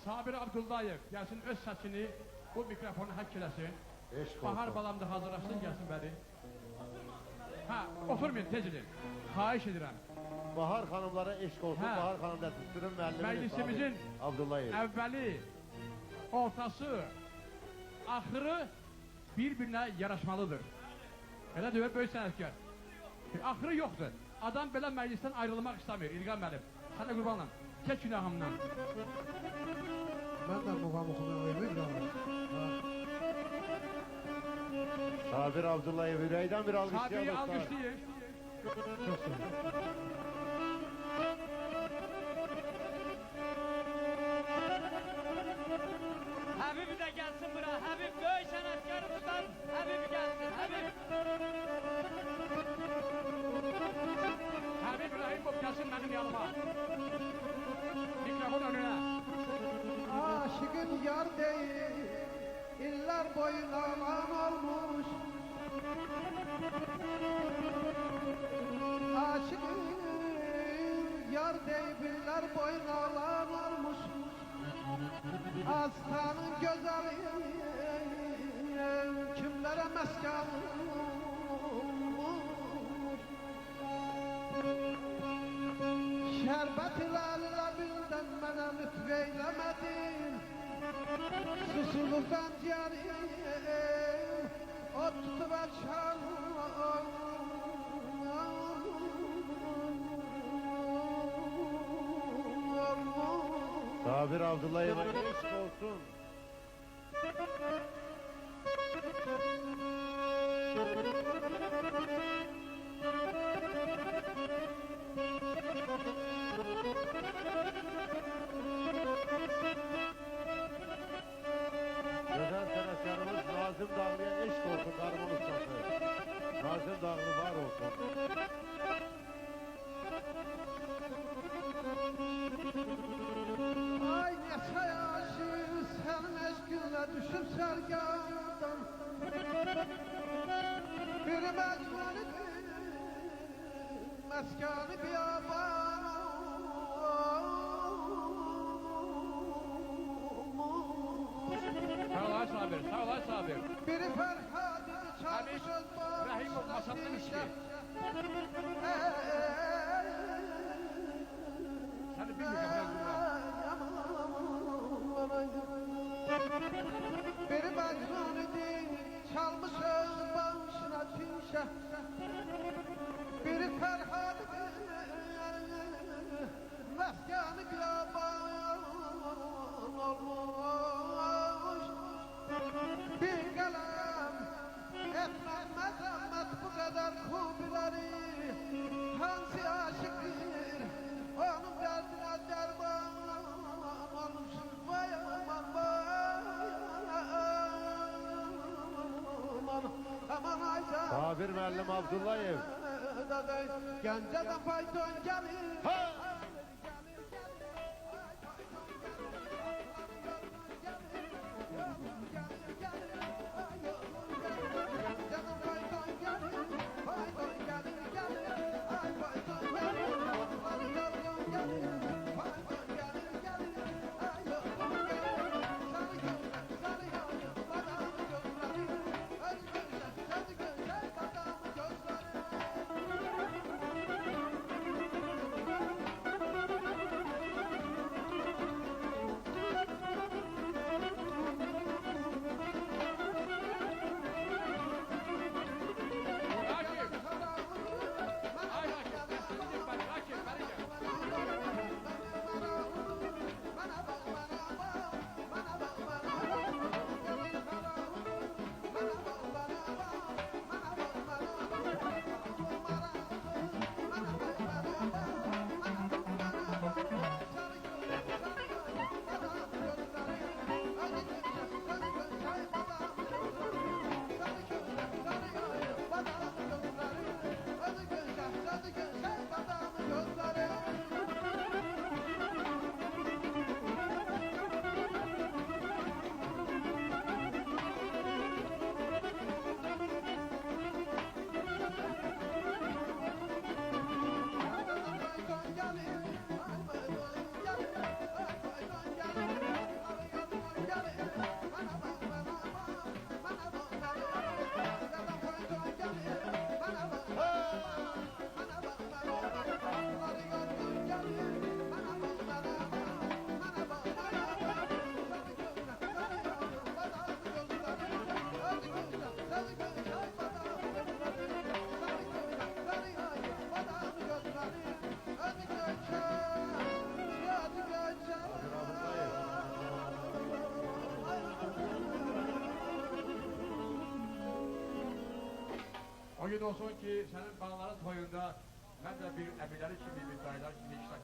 Sabir Abdullayev gelsin öz səsini bu mikrofonu həkk eləsin. Bahar balam da hazırlaşsın gəlsin bəri. Ha, oturmayın tez edin. Xahiş edirəm. Bahar xanımlara eşq olsun. Hə. Bahar xanım da Türkünün müəllimi Məclisimizin Abdullayev. əvvəli, ortası, axırı bir-birinə yaraşmalıdır. Elə deyir, böyük sənətkar. Axırı yoxdur. Adam belə məclisdən ayrılmaq istəmir, İlqam müəllim. Sənə qurbanlam, çək günahımdan. Ben de muğam okumaya uyuyorum. Sabir Abdullayev yüreğden bir alkışlayalım. Sabiri alqışlayın. Çok sevindim. Habib de gelsin bura. Habib böyük sanatkarımızdan Habib gelsin. Habib. Habib Rahimov gəlsin mənim yanıma. Mikrofon önünə. Aşıkın yar değil, iller boyuna alan olmuş. Aşıkın yar değil, iller boyuna alan olmuş. Aslanın güzeli, kimlere meskan olmuş. Şerbet ile bilden bana lütfeylemedin. Susuluktan ciğerim o tutuver Sabir Abdullahev'e eşk olsun. Güzel sanatkarımız Nazım Dağlı'ya eşk olsun, darbuka ustası. Nazım Dağlı var olsun. Ay ne sayaşı senin eşkine düşüp sergandan. Bir mecbur meskanı biyaban. Sağ ol Sabir, sağ ol Sabir. Biri Ferhat'ı Habib çalmışız Rahimov masadın işi. Səni bir mikrofona qurban. Biri Mecnun idi, çalmışız başına çinşe. Biri Ferhat idi, meskanı biyaban olmuş. Bir kalem etmez mezemmet bu kadar kubileri. Hangi aşıktır onun derdine derman olmuş. Vay aman vay aman ayda. Sabir Müəllim Abdullayev. Gəncədən fayton gəlir. Ha! Ümid olsun ki senin balaların toyunda ben de bir əmiləri kimi, bir dayılar kimi iştirak